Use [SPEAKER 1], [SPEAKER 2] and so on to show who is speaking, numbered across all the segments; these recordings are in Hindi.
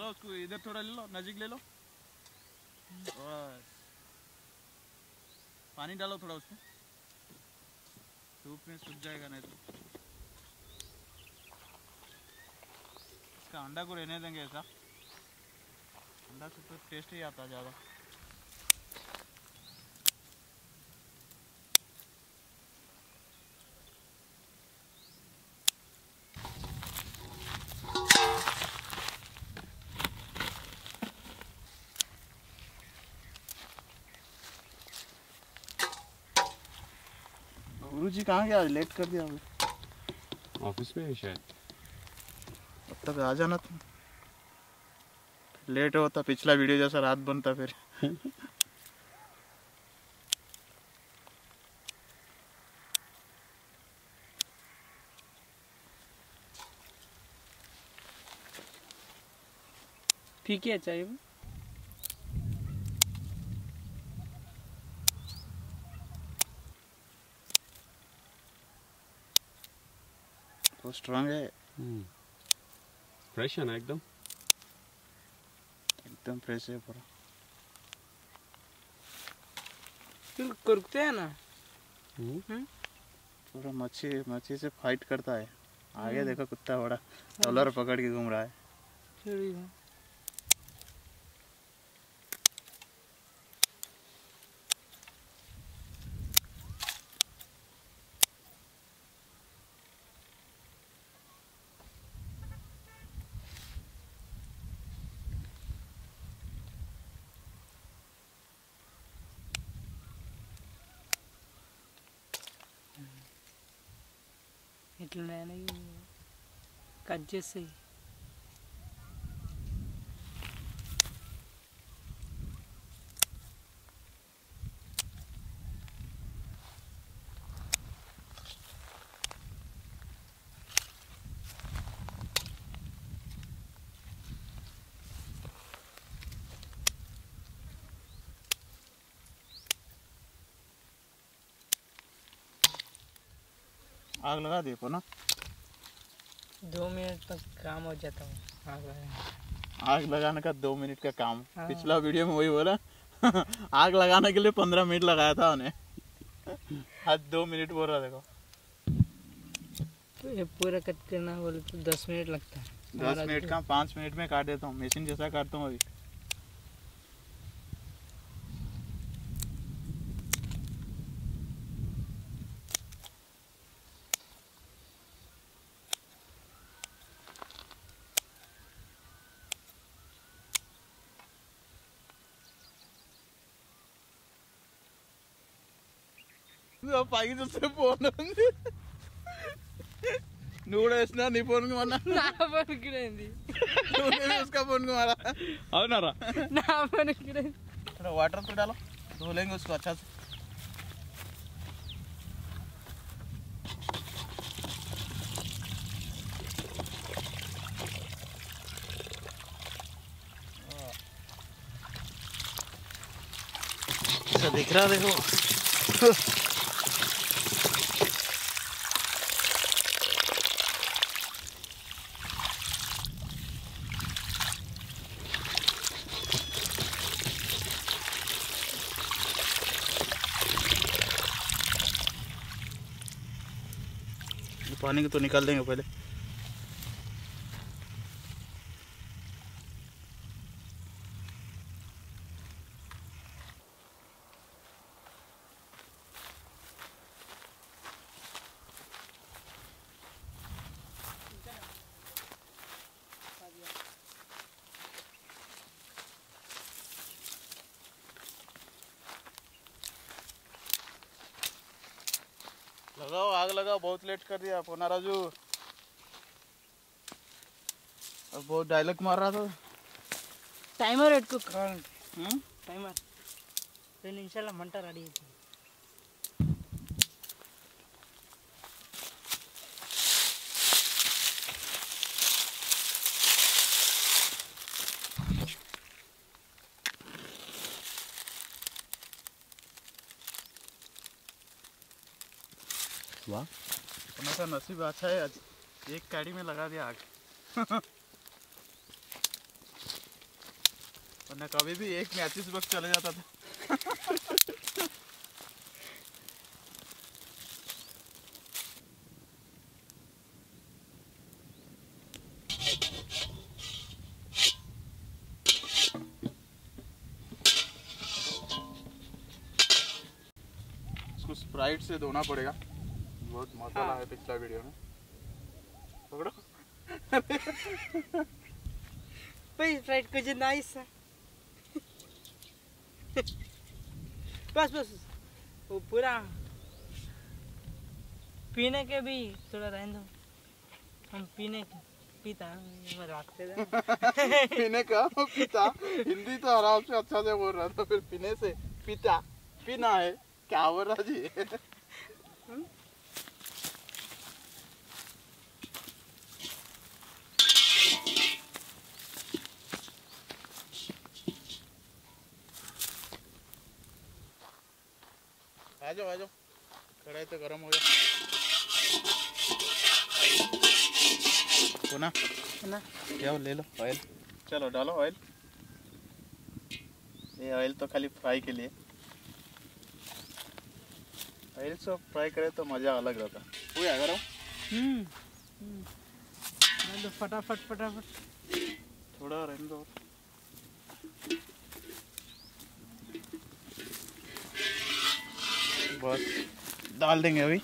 [SPEAKER 1] चलो उसको इधर थोड़ा ले लो, नज़दीक ले लो। बस पानी डालो थोड़ा उसमें, धूप में सूख जाएगा नहीं तो। इसका अंडा को रहने देंगे ऐसा, अंडा से तो टेस्ट ही आता ज़्यादा। गुरुजी कहाँ गया? लेट कर दिया अभी।
[SPEAKER 2] ऑफिस में है शायद।
[SPEAKER 1] अब तक आ जाना तुम, लेट होता पिछला वीडियो जैसा रात बनता फिर।
[SPEAKER 3] ठीक है चाहिए
[SPEAKER 1] तो स्ट्रांग है,
[SPEAKER 2] फ्रेश है ना एकदम?
[SPEAKER 1] एकदम फ्रेश है पूरा।
[SPEAKER 3] कुरकते हैं ना।
[SPEAKER 1] पूरा मच्छी से फाइट करता है। आगे देखो कुत्ता बड़ा डॉलर पकड़ के घूम रहा है।
[SPEAKER 3] ఇట్లా కట్ చేసి
[SPEAKER 1] आग लगा दे ना,
[SPEAKER 3] 2 मिनट तक काम हो जाता है।
[SPEAKER 1] आग लगाने का 2 मिनट का काम। पिछला वीडियो में वही बोला। आग लगाने के लिए 15 मिनट लगाया था उन्हें। आज 2 मिनट बोल रहा। देखो
[SPEAKER 3] तो ये पूरा कट करना बोले तो 10 मिनट लगता है।
[SPEAKER 1] 10 मिनट का 5 मिनट में काट देता हूँ, मशीन जैसा काटता हूँ अभी। పైకి చూస్తే ఫోన్ ఉంది, నువ్వు కూడా వేసినా నీ ఫోన్ కు మొన్న
[SPEAKER 3] నా ఫోన్ కూడా ఉంది,
[SPEAKER 1] उसका फोन को मारा।
[SPEAKER 2] అవునారా?
[SPEAKER 3] నా ఫోన్ కూడా
[SPEAKER 1] थोड़ा वाटर तो डालो, धो लेंगे उसको अच्छा से। ऐसा दिख रहा देखो। पानी को तो निकाल देंगे पहले। लगाओ, आग लगाओ, बहुत लेट कर दिया पोना राजू। अब बहुत डायलॉग मार रहा था।
[SPEAKER 3] టైమర్ పెట్టుకో కావాలంటే టైమర్ 2 నిమిషాల మంట రెడీ అవుతుంది.
[SPEAKER 2] वाह,
[SPEAKER 1] पोना का नसीब अच्छा है, आज एक काड़ी में लगा दिया आग। वरना कभी भी एक में 25 वक्त चले जाता था। इसको स्प्राइट से धोना पड़ेगा, बहुत मसाला है पिछला वीडियो में। पकड़ो।
[SPEAKER 3] भाई फ्राइड कुछ नाइस है। बस बस वो पूरा पीने के भी थोड़ा रहने दो, हम पीने के पीता रखते थे।
[SPEAKER 1] पीने का पीता, हिंदी तो आराम से अच्छा से बोल रहा था, फिर पीने से पीता, पीना है क्या बोल रहा जी। आ जाओ कढ़ाई तो गरम हो गया। ना क्या ले लो ऑयल, चलो डालो ऑयल। ये ऑयल तो खाली फ्राई के लिए, ऑयल से फ्राई करे तो मज़ा अलग रहता। हो गया गरम।
[SPEAKER 3] तो फटाफट
[SPEAKER 1] थोड़ा रहने दो। बस डाल देंगे अभी।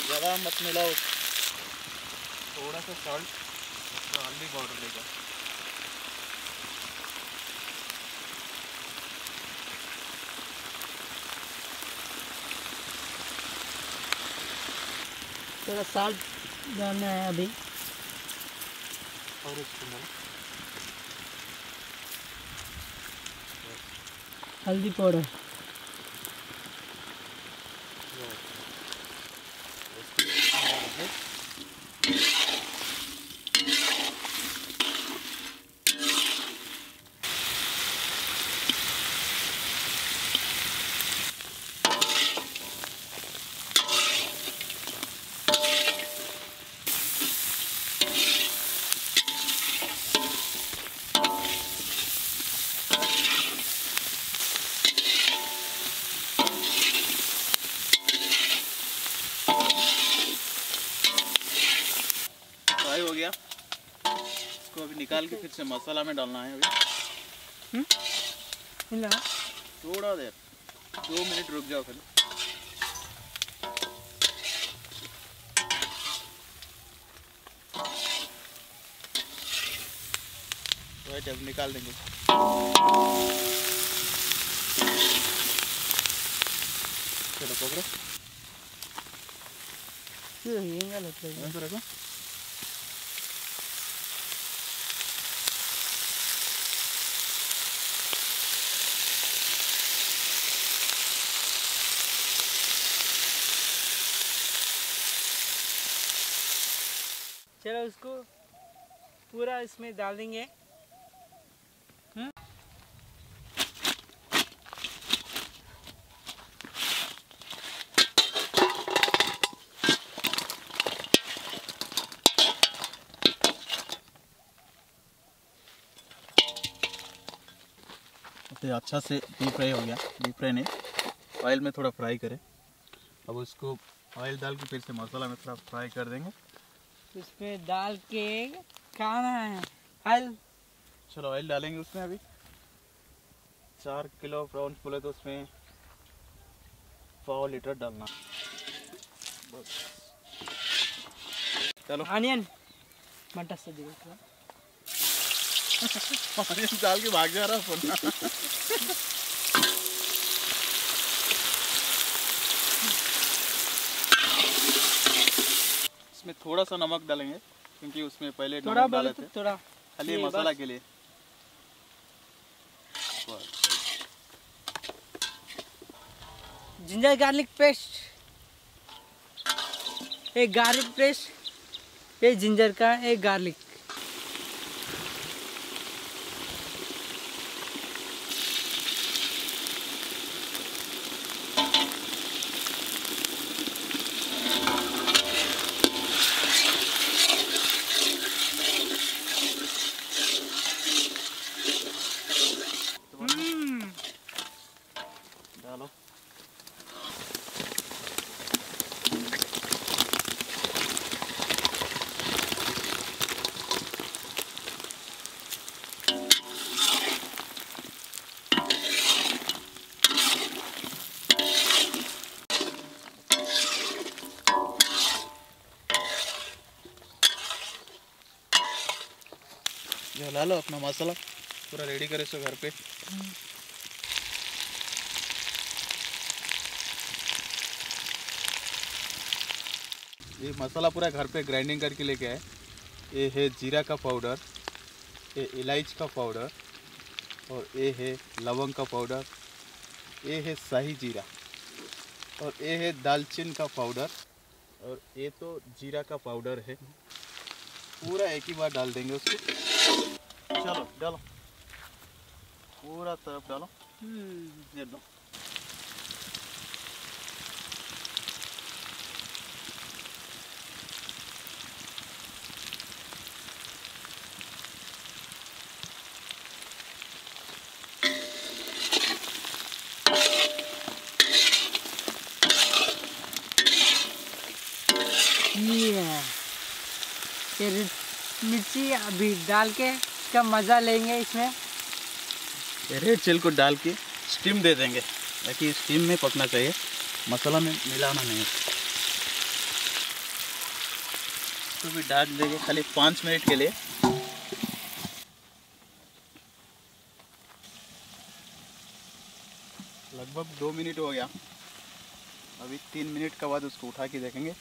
[SPEAKER 1] ज़्यादा मत मिलाओ, थोड़ा सा सॉल्ट, हल्दी पाउडर लेगा।
[SPEAKER 3] थोड़ा साल्ट डालना है अभी,
[SPEAKER 1] और इसको
[SPEAKER 3] हल्दी पाउडर।
[SPEAKER 1] फ्राई हो गया, इसको अभी निकाल के फिर से मसाला में डालना है। अभी थोड़ा देर 2 मिनट रुक जाओ फिर। राइट, अब निकाल देंगे। चलो पकड़ो, तो रखो।
[SPEAKER 3] चलो उसको पूरा इसमें डाल देंगे।
[SPEAKER 1] तो अच्छा से डीप फ्राई हो गया, डीप फ्राई नहीं, ऑयल में थोड़ा फ्राई करें। अब उसको ऑयल डाल के फिर से मसाला में थोड़ा फ्राई कर देंगे।
[SPEAKER 3] इसमें डाल के खाना है ऑयल।
[SPEAKER 1] चलो ऑयल डालेंगे उसमें। अभी 4 किलो प्रॉन्स बोले तो उसमें 1.25 लीटर डालना बस। चलो
[SPEAKER 3] ऑनियन मटर से देखो
[SPEAKER 1] ऑनियन डाल के भाग जा रहा है। इसमें थोड़ा सा नमक डालेंगे क्योंकि उसमें पहले
[SPEAKER 3] थोड़ा
[SPEAKER 1] नमक
[SPEAKER 3] बोले
[SPEAKER 1] डाले
[SPEAKER 3] तो
[SPEAKER 1] थे,
[SPEAKER 3] थोड़ा
[SPEAKER 1] खाली
[SPEAKER 3] ये
[SPEAKER 1] मसाला
[SPEAKER 3] बस।
[SPEAKER 1] के लिए। बस।
[SPEAKER 3] जिंजर गार्लिक पेस्ट, एक गार्लिक पेस्ट, एक जिंजर का, एक गार्लिक।
[SPEAKER 1] डालो। ये ला लो अपना मसाला पूरा रेडी करे सो घर पे। ये मसाला पूरा घर पे ग्राइंडिंग करके लेके आए। ये है जीरा का पाउडर, ये इलायची का पाउडर, और ये है लवंग का पाउडर, ये है शाही जीरा, और ये है दालचीनी का पाउडर, और ये तो जीरा का पाउडर है। पूरा एक ही बार डाल देंगे उसको। चलो डालो, पूरा तरफ डालो। ये दो।
[SPEAKER 3] ये मिर्ची अभी डाल के इसका मज़ा लेंगे इसमें।
[SPEAKER 1] ये रेड चिल को डाल के स्टीम दे देंगे ताकि स्टीम में पकना चाहिए, मसाला में मिलाना नहीं। तो भी डाल देंगे खाली 5 मिनट के लिए। लगभग 2 मिनट हो गया। अभी 3 मिनट के बाद उसको उठा के देखेंगे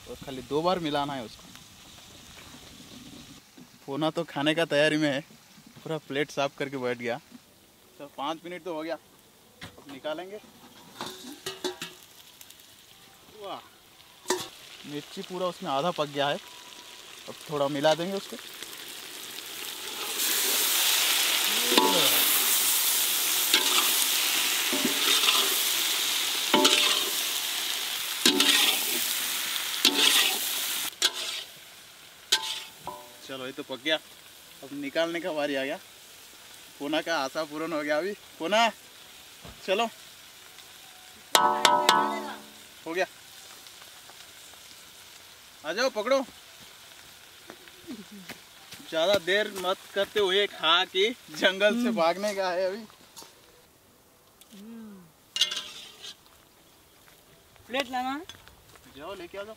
[SPEAKER 1] और खाली 2 बार मिलाना है उसको। पोना तो खाने का तैयारी में है, पूरा प्लेट साफ करके बैठ गया। तो 5 मिनट तो हो गया, अब निकालेंगे। वाह, मिर्ची पूरा उसमें आधा पक गया है। अब थोड़ा मिला देंगे उसको। चलो ये तो पक गया, अब निकालने का बारी आ गया। पोना का आशा पूर्ण हो गया। अभी पोना चलो, हो गया, आ जाओ पकड़ो। ज्यादा देर मत करते हुए खा के जंगल से भागने का है। अभी
[SPEAKER 3] प्लेट लाना है?
[SPEAKER 1] जाओ लेके आ जाओ।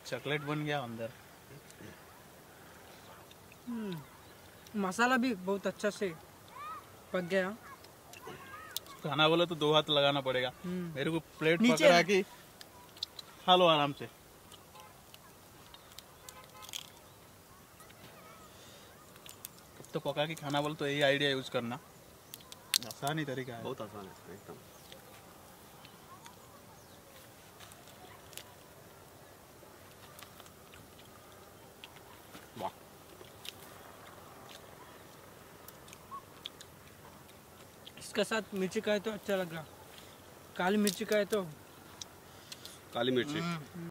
[SPEAKER 1] चॉकलेट बन गया अंदर।
[SPEAKER 3] मसाला भी बहुत अच्छा से पक गया।
[SPEAKER 1] खाना बोले तो 2 हाथ लगाना पड़ेगा। मेरे को प्लेट
[SPEAKER 3] नीचे
[SPEAKER 1] पकड़ा कि खा लो आराम से। कब तो पका के खाना बोले तो यही आइडिया यूज करना, आसान ही तरीका है।
[SPEAKER 2] बहुत आसान है एकदम। वाह,
[SPEAKER 3] इसके साथ मिर्ची का है तो अच्छा लग रहा, काली मिर्ची का है तो
[SPEAKER 2] काली मिर्ची